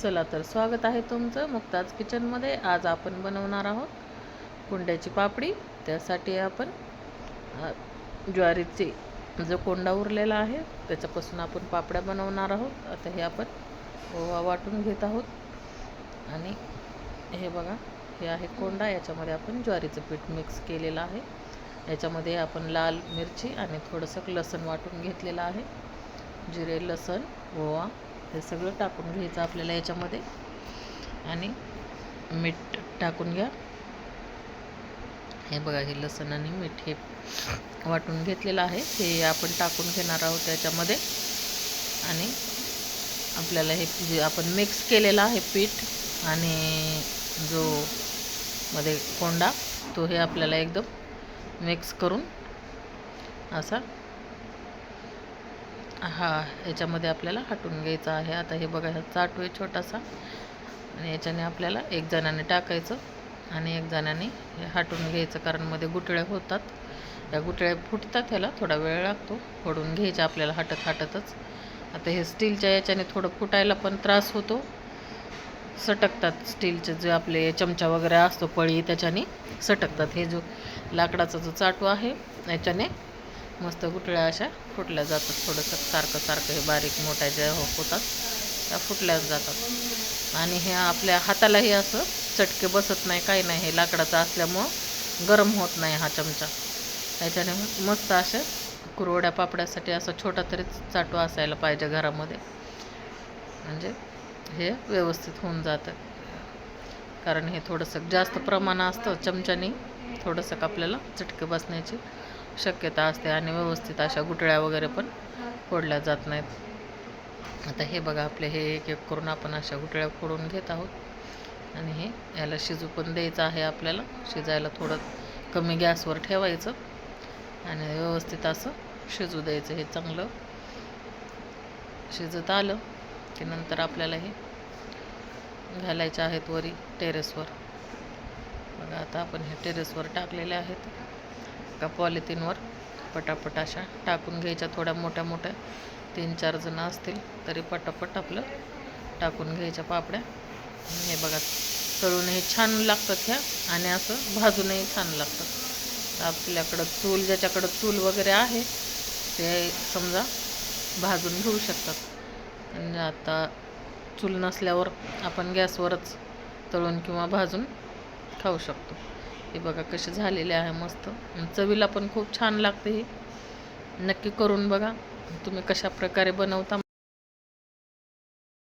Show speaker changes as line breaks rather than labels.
चला तर स्वागत आहे तुमचं मुक्ताज किचनमध्ये। आज आपण बनवणार आहोत कोंड्याची पापडी। त्यासाठी आपण ज्वारीचे जो कोंडा उरलेला आहे त्याच्यापासून आपण पापड्या बनवणार आहोत। आता हे आपण ओवा वाटून घेत आहोत आणि हे बघा, हे आहे कोंडा। याच्यामध्ये आपण ज्वारीचं पीठ मिक्स केलेलं आहे। याच्यामध्ये आपण लाल मिरची आणि थोडंसं लसूण वाटून घेतलेलं आहे। जिरे, लसूण, ओवा हे सगळं टाकून घ्यायचं आपल्याला याच्यामध्ये आणि मीठ टाकून घ्या। हे बघा, हे लसूण आणि मीठ हे वाटून घेतलेलं आहे, हे आपण टाकून घेणार आहोत त्याच्यामध्ये। आणि आपल्याला हे जे आपण मिक्स केलेलं आहे पीठ आणि जो मध्ये कोंडा, तो हे आपल्याला एकदम मिक्स करून असा याच्यामध्ये आपल्याला हटून घ्यायचा आहे। आता हे बघा, हा चाटू आहे छोटासा आणि याच्याने आपल्याला एक जणाने टाकायचं आणि एक जणाने हे हटून घ्यायचं, कारण मध्ये गुठळ्या होतात, या गुठळ्या फुटतात, ह्याला थोडा वेळ लागतो। फोडून घ्यायचं आपल्याला हटतच। आता हे स्टीलच्या याच्याने थोडं फुटायला पण त्रास होतो, सटकतात स्टीलचे जे आपले चमचा वगैरे असतो पळी, त्याच्याने सटकतात। हे जो लाकडाचा जो चाटू आहे याच्याने मस्त गुठळ्या अशा फुटल्या जातात। थोडंसं सारखं हे बारीक मोठ्या ज्या होतात त्या फुटल्या जातात आणि हे आपल्या हातालाही असं चटके बसत नाही, काही नाही। हे लाकडाचं असल्यामुळं गरम होत नाही हा चमचा। याच्याने मस्त अशा कुरवड्या पापड्यासाठी असा छोटा तरी चाटू असायला पाहिजे घरामध्ये, म्हणजे हे व्यवस्थित होऊन जातं। कारण हे थोडंसं जास्त प्रमाण असतं, चमच्याने थोडंसं आपल्याला चटके बसण्याची शक्यता असते आणि व्यवस्थित अशा गुठळ्या वगैरे पण फोडल्या जात नाहीत। आता हे बघा, आपले हे एक एक करून आपण अशा गुठळ्या फोडून घेत आहोत आणि हे याला शिजू पण द्यायचं आहे आपल्याला। शिजायला थोडं कमी गॅसवर ठेवायचं आणि व्यवस्थित असं शिजू द्यायचं। हे चांगलं शिजत आलं की नंतर आपल्याला हे घालायचे आहेत वरी टेरेसवर। बघा, आता आपण हे टेरेसवर टाकलेले आहेत, का पॉलिथिनवर पटापट अशा टाकून घ्यायच्या, थोड्या मोठ्या 3-4 जण असतील तरी पटापट आपलं टाकून घ्यायच्या पापड्या। हे बघा, तळूनही छान लागतात ह्या आणि असं भाजूनही छान लागतात। आपल्याकडं ज्याच्याकडं चूल वगैरे आहे ते समजा भाजून घेऊ शकतात, आणि आता चूल नसल्यावर आपण गॅसवरच तळून किंवा भाजून खाऊ शकतो। हे बघा कसे झालेले आहे, मस्त चवीला पण खूप छान लागते। हे नक्की करून बघा तुम्ही कशा प्रकारे बनवता।